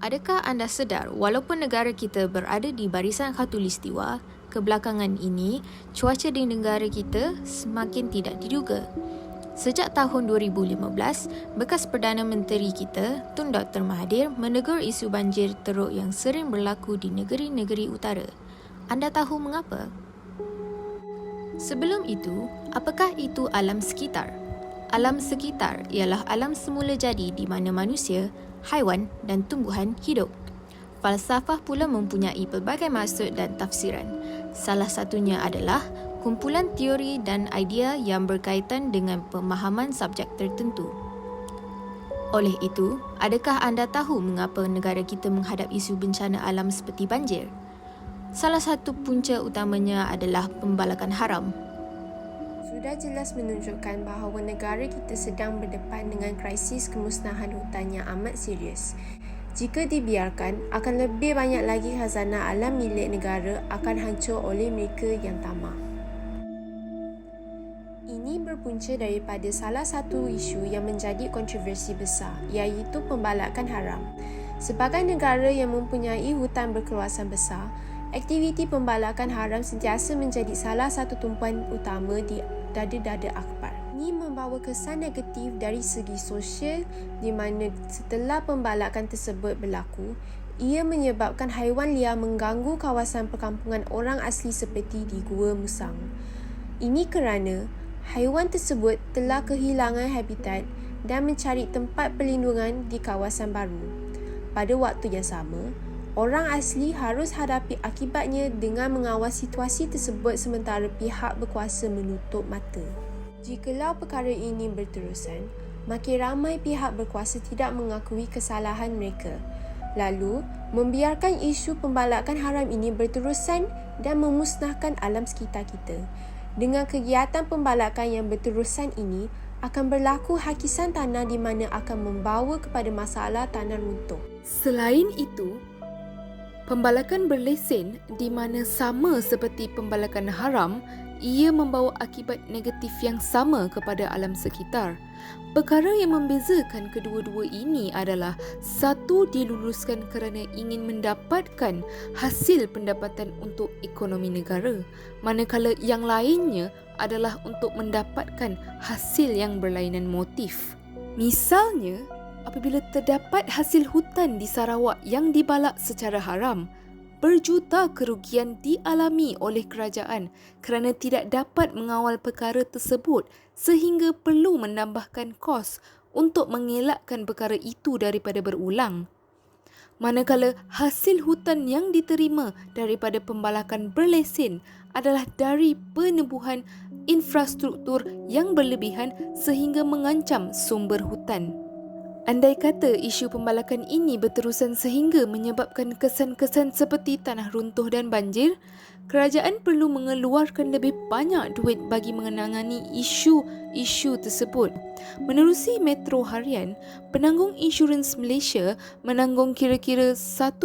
Adakah anda sedar walaupun negara kita berada di barisan khatulistiwa, kebelakangan ini cuaca di negara kita semakin tidak diduga. Sejak tahun 2015, bekas Perdana Menteri kita, Tun Dr. Mahathir, menegur isu banjir teruk yang sering berlaku di negeri-negeri utara. Anda tahu mengapa? Sebelum itu, apakah itu alam sekitar? Alam sekitar ialah alam semula jadi di mana manusia, haiwan dan tumbuhan hidup. Falsafah pula mempunyai pelbagai maksud dan tafsiran. Salah satunya adalah kumpulan teori dan idea yang berkaitan dengan pemahaman subjek tertentu. Oleh itu, adakah anda tahu mengapa negara kita menghadap isu bencana alam seperti banjir? Salah satu punca utamanya adalah pembalakan haram. Sudah jelas menunjukkan bahawa negara kita sedang berdepan dengan krisis kemusnahan hutan yang amat serius. Jika dibiarkan, akan lebih banyak lagi khazanah alam milik negara akan hancur oleh mereka yang tamak. Ini berpunca daripada salah satu isu yang menjadi kontroversi besar, iaitu pembalakan haram. Sebagai negara yang mempunyai hutan berkeluasan besar, aktiviti pembalakan haram sentiasa menjadi salah satu tumpuan utama di dada-dada akhbar. Ini membawa kesan negatif dari segi sosial di mana setelah pembalakan tersebut berlaku, ia menyebabkan haiwan liar mengganggu kawasan perkampungan orang asli seperti di Gua Musang. Ini kerana haiwan tersebut telah kehilangan habitat dan mencari tempat perlindungan di kawasan baru. Pada waktu yang sama, orang asli harus hadapi akibatnya dengan mengawal situasi tersebut sementara pihak berkuasa menutup mata. Jikalau perkara ini berterusan, makin ramai pihak berkuasa tidak mengakui kesalahan mereka, lalu membiarkan isu pembalakan haram ini berterusan dan memusnahkan alam sekitar kita. Dengan kegiatan pembalakan yang berterusan ini, akan berlaku hakisan tanah di mana akan membawa kepada masalah tanah runtuh. Selain itu, pembalakan berlesen di mana sama seperti pembalakan haram, ia membawa akibat negatif yang sama kepada alam sekitar. Perkara yang membezakan kedua-dua ini adalah satu diluluskan kerana ingin mendapatkan hasil pendapatan untuk ekonomi negara, manakala yang lainnya adalah untuk mendapatkan hasil yang berlainan motif. Misalnya, apabila terdapat hasil hutan di Sarawak yang dibalak secara haram, berjuta kerugian dialami oleh kerajaan kerana tidak dapat mengawal perkara tersebut sehingga perlu menambahkan kos untuk mengelakkan perkara itu daripada berulang. Manakala hasil hutan yang diterima daripada pembalakan berlesen adalah dari penubuhan infrastruktur yang berlebihan sehingga mengancam sumber hutan. Andai kata isu pembalakan ini berterusan sehingga menyebabkan kesan-kesan seperti tanah runtuh dan banjir, kerajaan perlu mengeluarkan lebih banyak duit bagi menangani isu-isu tersebut. Menerusi Metro Harian, penanggung insurans Malaysia menanggung kira-kira 1.5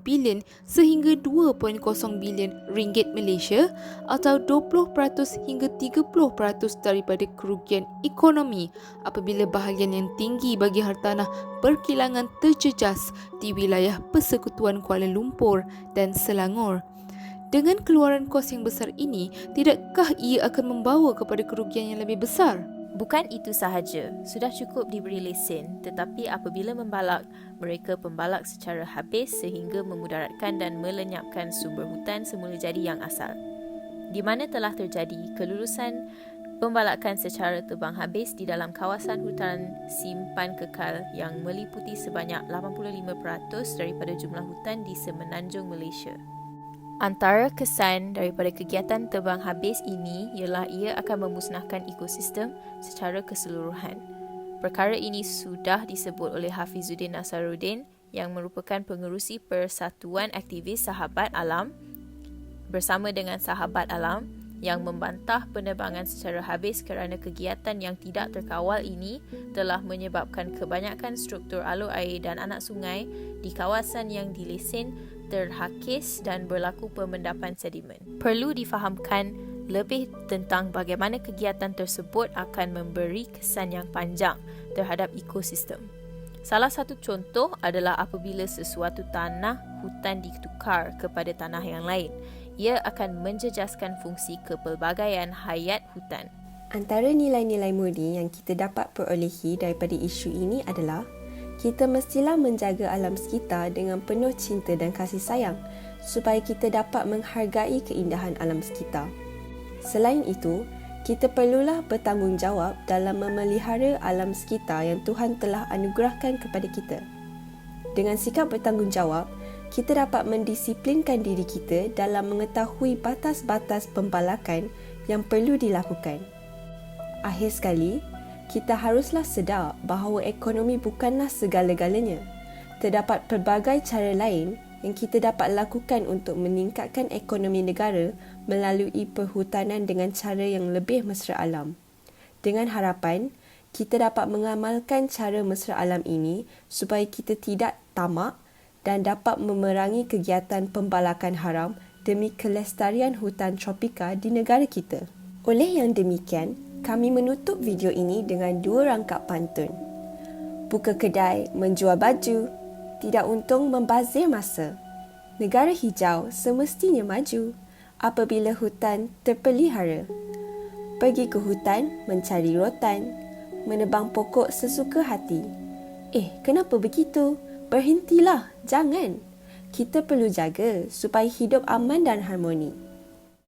bilion sehingga 2.0 bilion ringgit Malaysia atau 20% hingga 30% daripada kerugian ekonomi apabila bahagian yang tinggi bagi hartanah berkilangan terjejas di wilayah Persekutuan Kuala Lumpur dan Selangor. Dengan keluaran kos yang besar ini, tidakkah ia akan membawa kepada kerugian yang lebih besar? Bukan itu sahaja, sudah cukup diberi lesen, tetapi apabila membalak, mereka pembalak secara habis sehingga memudaratkan dan melenyapkan sumber hutan semula jadi yang asal. Di mana telah terjadi kelulusan pembalakan secara tebang habis di dalam kawasan hutan simpan kekal yang meliputi sebanyak 85% daripada jumlah hutan di semenanjung Malaysia. Antara kesan daripada kegiatan tebang habis ini ialah ia akan memusnahkan ekosistem secara keseluruhan. Perkara ini sudah disebut oleh Hafizuddin Nasaruddin yang merupakan pengerusi Persatuan Aktivis Sahabat Alam bersama dengan Sahabat Alam yang membantah penebangan secara habis kerana kegiatan yang tidak terkawal ini telah menyebabkan kebanyakan struktur alur air dan anak sungai di kawasan yang dilesen terhakis dan berlaku pemendapan sedimen. Perlu difahamkan lebih tentang bagaimana kegiatan tersebut akan memberi kesan yang panjang terhadap ekosistem. Salah satu contoh adalah apabila sesuatu tanah hutan ditukar kepada tanah yang lain. Ia akan menjejaskan fungsi kepelbagaian hayat hutan. Antara nilai-nilai murni yang kita dapat perolehi daripada isu ini adalah kita mestilah menjaga alam sekitar dengan penuh cinta dan kasih sayang supaya kita dapat menghargai keindahan alam sekitar. Selain itu, kita perlulah bertanggungjawab dalam memelihara alam sekitar yang Tuhan telah anugerahkan kepada kita. Dengan sikap bertanggungjawab, kita dapat mendisiplinkan diri kita dalam mengetahui batas-batas pembalakan yang perlu dilakukan. Akhir sekali, kita haruslah sedar bahawa ekonomi bukanlah segala-galanya. Terdapat pelbagai cara lain yang kita dapat lakukan untuk meningkatkan ekonomi negara melalui perhutanan dengan cara yang lebih mesra alam. Dengan harapan, kita dapat mengamalkan cara mesra alam ini supaya kita tidak tamak dan dapat memerangi kegiatan pembalakan haram demi kelestarian hutan tropika di negara kita. Oleh yang demikian, kami menutup video ini dengan 2 rangkap pantun. Buka kedai, menjual baju, tidak untung membazir masa. Negara hijau semestinya maju apabila hutan terpelihara. Pergi ke hutan mencari rotan, menebang pokok sesuka hati. Kenapa begitu? Berhentilah, jangan. Kita perlu jaga supaya hidup aman dan harmoni.